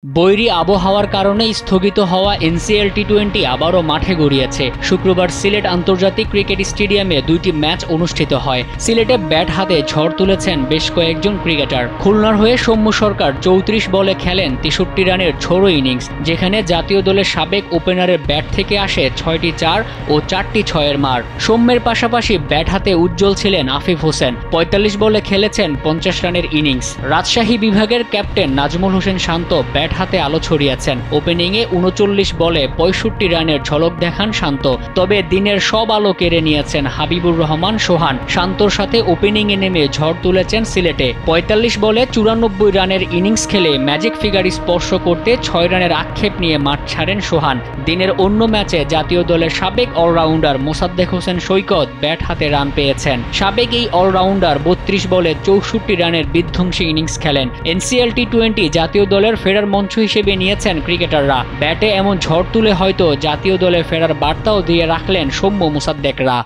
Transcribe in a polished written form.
বৈরী আবহাওয়ার কারণে স্থগিত হওয়া এনসিএল টি-20 আবারও মাঠে গড়িয়েছে। শুক্রবার সিলেট আন্তর্জাতিক ক্রিকেট স্টেডিয়ামে দুইটি ম্যাচ অনুষ্ঠিত হয়। সিলেটে ব্যাট হাতে ঝড় তুলেছেন বেশ কয়েকজন ক্রিকেটার। খুলনার হয়ে সৌম্য সরকার ৩৪ বলে খেলেন ৬৩ রানের ঝোড়ো ইনিংস, যেখানে জাতীয় দলের সাবেক ওপেনারের ব্যাট থেকে আসে ৬টি ৪ ও ৪টি ৬-এর মার। সৌম্যের পাশাপাশি ব্যাট হাতে উজ্জ্বল ছিলেন আফিফ হোসেন, ৪৫ বলে খেলেছেন ৫০ রানের ইনিংস। রাজশাহী বিভাগের ক্যাপ্টেন নাজমুল হোসেন শান্ত ব্যাট হাতে আলো ছড়িয়েছেন। ওপেনিংয়ে ৩৯ বলে ৬৫ রানের ঝলক দেখান শান্ত, তবে দিনের সব আলো কেড়ে নিয়েছেন হাবিবুর রহমান সোহান। শান্তর সাথে ওপেনিংয়ে নেমে ঝড় তুলেছেন সিলেটে। ৪৫ বলে ৯৪ রানের ইনিংস খেলে ম্যাজিক ফিগার স্পর্শ করতে ৬ রানের আক্ষেপ নিয়ে মাঠ ছাড়েন সোহান। দিনের অন্য ম্যাচে জাতীয় দলের সাবেক অলরাউন্ডার মোসাদ্দেক হোসেন সৈকত ব্যাট হাতে রান পেয়েছেন। সাবেক এই অলরাউন্ডার ৩২ বলে ৬৪ রানের বিধ্বংসী ইনিংস খেলেন। এনসিএল টি-20 জাতীয় দলের ফেরার মঞ্চ হিসেবে নিয়েছেন ক্রিকেটাররা। ব্যাটে এমন ঝড় তুলে হয়তো জাতীয় দলে ফেরার বার্তাও দিয়ে রাখলেন সৌম্য মোসাদ্দেকরা।